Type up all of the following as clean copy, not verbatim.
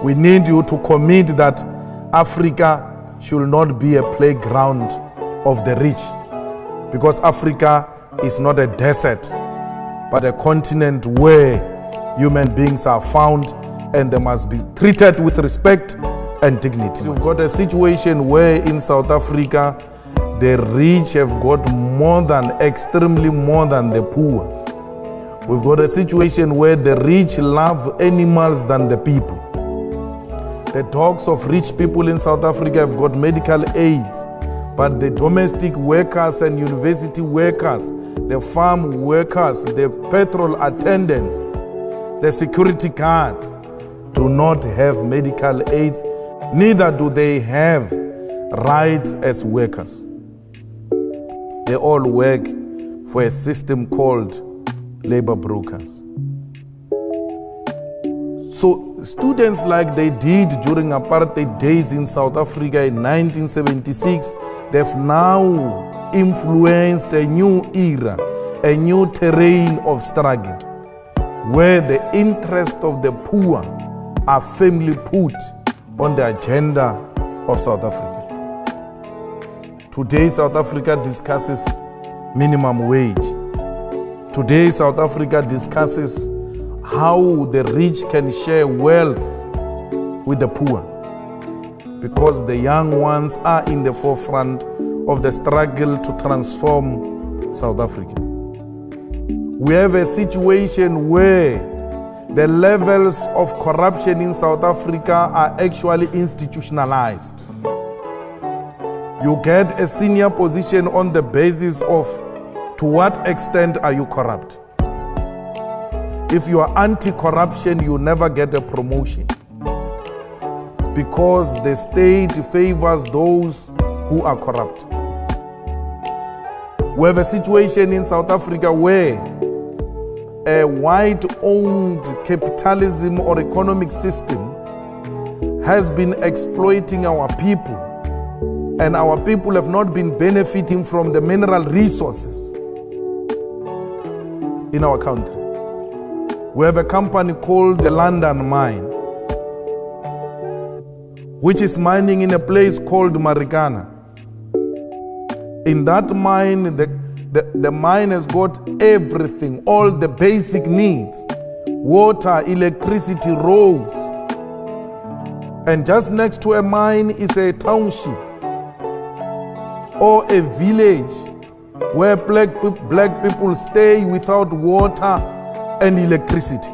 We need you to commit that Africa should not be a playground of the rich, because Africa is not a desert, but a continent where human beings are found and they must be treated with respect and dignity. You've got a situation where in South Africa, the rich have got extremely more than the poor. We've got a situation where the rich love animals than the people. The dogs of rich people in South Africa have got medical aids, but the domestic workers and university workers, the farm workers, the petrol attendants, the security guards do not have medical aids, neither do they have rights as workers. They all work for a system called labor brokers. So students, like they did during apartheid days in South Africa in 1976, they've now influenced a new era, a new terrain of struggle, where the interests of the poor are firmly put on the agenda of South Africa. Today, South Africa discusses minimum wage. Today, South Africa discusses how the rich can share wealth with the poor, because the young ones are in the forefront of the struggle to transform South Africa. We have a situation where the levels of corruption in South Africa are actually institutionalized. You get a senior position on the basis of to what extent are you corrupt. If you are anti-corruption, you never get a promotion, because the state favors those who are corrupt. We have a situation in South Africa where a white-owned capitalism or economic system has been exploiting our people, and our people have not been benefiting from the mineral resources in our country. We have a company called the London Mine, which is mining in a place called Marikana. In that mine, the mine has got everything, all the basic needs: water, electricity, roads. And just next to a mine is a township or a village where black people stay without water and electricity,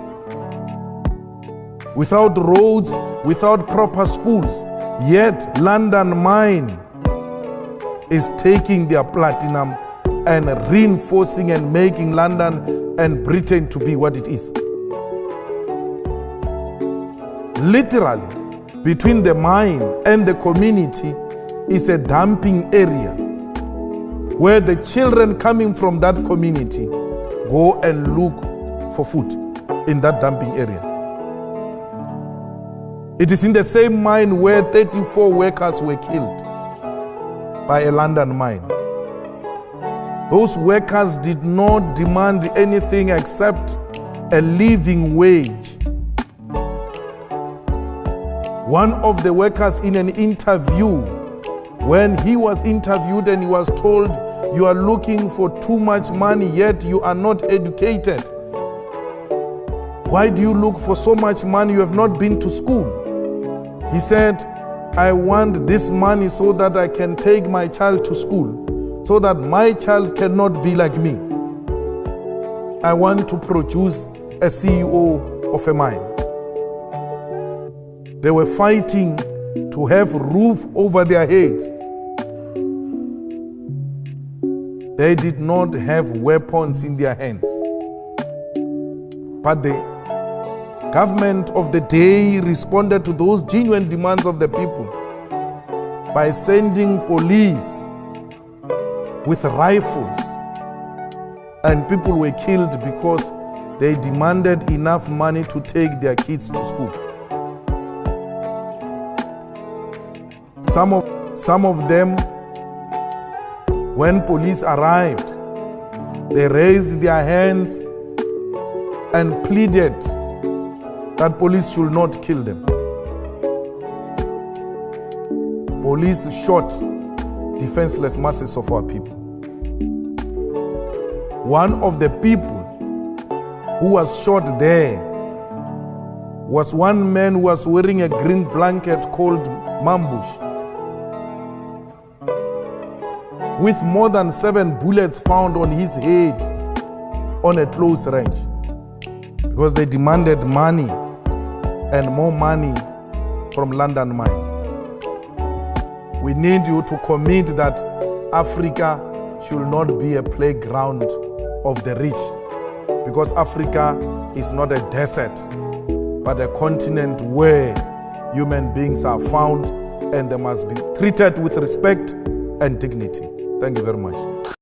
without roads, without proper schools. Yet London Mine is taking their platinum and reinforcing and making London and Britain to be what it is. Literally, between the mine and the community is a dumping area where the children coming from that community go and look for food in that dumping area. It is in the same mine where 34 workers were killed by a London mine. Those workers did not demand anything except a living wage. One of the workers in an interview, when he was interviewed and he was told, "You are looking for too much money, yet you are not educated. Why do you look for so much money? You have not been to school." He said, "I want this money so that I can take my child to school, so that my child cannot be like me. I want to produce a CEO of a mine." They were fighting to have roof over their head. They did not have weapons in their hands. But the government of the day responded to those genuine demands of the people by sending police with rifles, and people were killed because they demanded enough money to take their kids to school. Some of them, when police arrived, they raised their hands and pleaded that police should not kill them. police shot defenseless masses of our people. One of the people who was shot there was one man who was wearing a green blanket called Mambush, with more than 7 bullets found on his head on a close range, because they demanded money and more money from London Mine. We need you to commit that Africa should not be a playground of the rich, because Africa is not a desert, but a continent where human beings are found and they must be treated with respect and dignity. Thank you very much.